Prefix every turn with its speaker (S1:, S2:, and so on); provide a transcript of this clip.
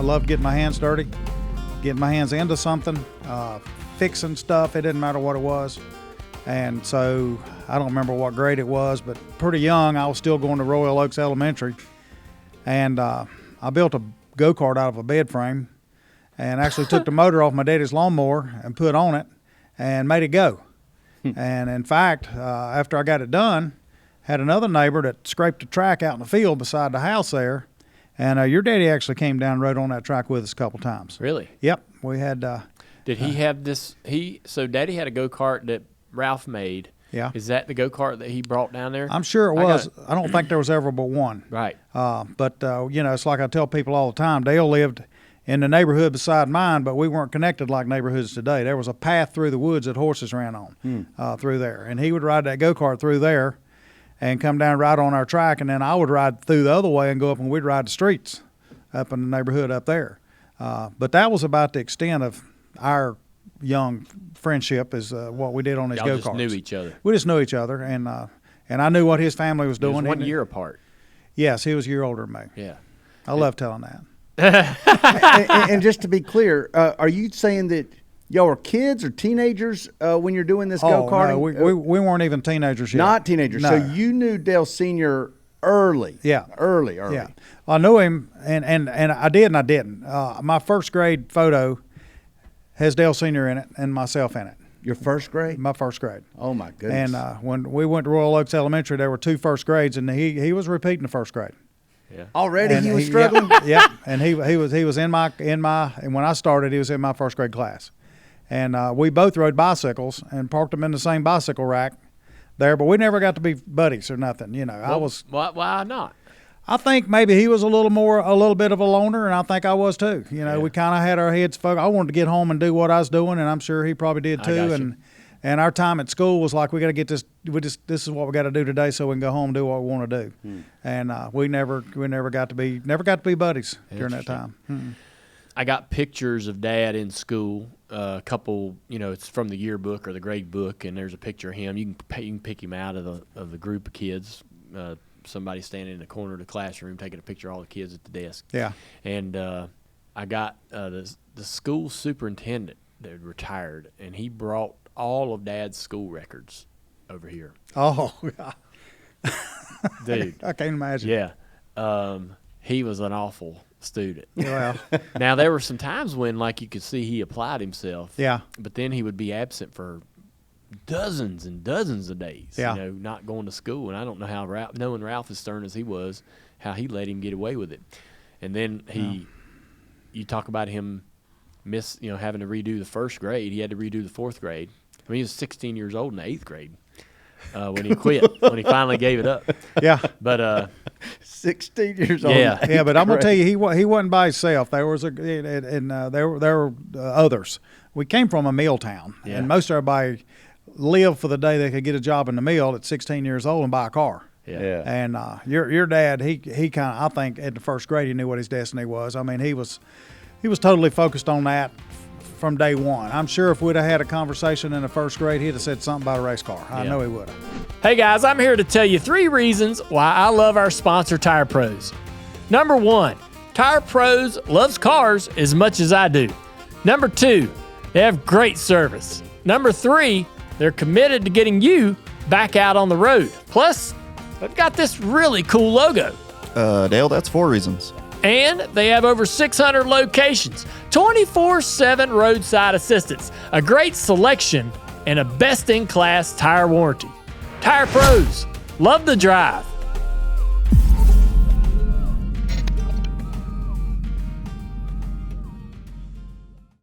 S1: loved getting my hands dirty, getting my hands into something, fixing stuff. It didn't matter what it was. And so I don't remember what grade it was, but pretty young, I was still going to Royal Oaks Elementary. And I built a go-kart out of a bed frame and actually took the motor off my daddy's lawnmower and put on it and made it go. And in fact, after I got it done, had another neighbor that scraped the track out in the field beside the house there. And your daddy actually came down and rode on that track with us a couple times.
S2: Really?
S1: Yep. We had.
S2: Did he have this? So Daddy had a go-kart that Ralph made.
S1: Yeah.
S2: Is that the go-kart that he brought down there?
S1: I'm sure it was. I don't think there was ever but one.
S2: Right.
S1: But it's like I tell people all the time. Dale lived in the neighborhood beside mine, but we weren't connected like neighborhoods today. There was a path through the woods that horses ran on through there. And he would ride that go-kart through there and come down and ride on our track, and then I would ride through the other way and go up and we'd ride the streets up in the neighborhood up there. But that was about the extent of our young friendship is what we did on these go-karts.
S2: Y'all just knew each other.
S1: We just knew each other, and I knew what his family was doing.
S2: It was 1 year apart.
S1: Yes, he was a year older than me.
S2: Yeah.
S1: I love telling that.
S3: and just to be clear, are you saying that y'all were kids or teenagers when you're doing this go-karting?
S1: No, we weren't even teenagers yet.
S3: Not teenagers.
S1: No.
S3: So you knew Dale Sr. early.
S1: Yeah.
S3: Early.
S1: Yeah. I knew him, and I did and I didn't. My first grade photo has Dale Sr. in it and myself in it.
S3: Your first grade?
S1: My first grade.
S3: Oh, my goodness.
S1: And when we went to Royal Oaks Elementary, there were 2 first grades, and he was repeating the first grade.
S2: Yeah.
S3: Already
S1: And
S3: he was struggling?
S1: Yeah. And he was in my and when I started, he was in my first grade class. And we both rode bicycles and parked them in the same bicycle rack there, but we never got to be buddies or nothing.
S2: Why not?
S1: I think maybe he was a little bit of a loner, and I think I was too. We kind of had our heads focused. I wanted to get home and do what I was doing, and I'm sure he probably did too. And our time at school was like, we got to get this. This is what we got to do today, so we can go home and do what we want to do. And we never got to be buddies during that time.
S2: I got pictures of Dad in school. A couple, it's from the yearbook or the grade book, and there's a picture of him. You can pick him out of the group of kids. Somebody standing in the corner of the classroom taking a picture of all the kids at the desk.
S1: Yeah.
S2: And I got the school superintendent that had retired, and he brought all of Dad's school records over here.
S1: Oh,
S2: dude,
S1: I can't imagine.
S2: Yeah. He was an awful student.
S1: Well,
S2: now there were some times when, like, you could see he applied himself.
S1: Yeah.
S2: But then he would be absent for dozens and dozens of days.
S1: Yeah.
S2: Not going to school. And I don't know how knowing Ralph as stern as he was, how he let him get away with it. And then you talk about him having to redo the first grade. He had to redo the 4th grade. I mean, he was 16 years old in the 8th grade when he quit, when he finally gave it up.
S1: Yeah.
S2: But
S3: 16 years old.
S2: Yeah.
S1: Yeah, but I'm gonna tell you, he wasn't by himself. There was there were others. We came from a mill town, and most everybody lived for the day they could get a job in the mill at 16 years old and buy a car.
S2: Yeah.
S1: And your dad, he kind of, I think, at the first grade, he knew what his destiny was. I mean, he was totally focused on that from day one. I'm sure if we'd have had a conversation in the first grade, he'd have said something about a race car. I know he would have.
S2: Hey guys, I'm here to tell you 3 reasons why I love our sponsor, Tire Pros. Number 1, Tire Pros loves cars as much as I do. Number 2, they have great service. Number 3, they're committed to getting you back out on the road. Plus, they've got this really cool logo.
S4: Dale, that's 4 reasons.
S2: And they have over 600 locations, 24/7 roadside assistance, a great selection, and a best-in-class tire warranty. Tire Pros, love the drive.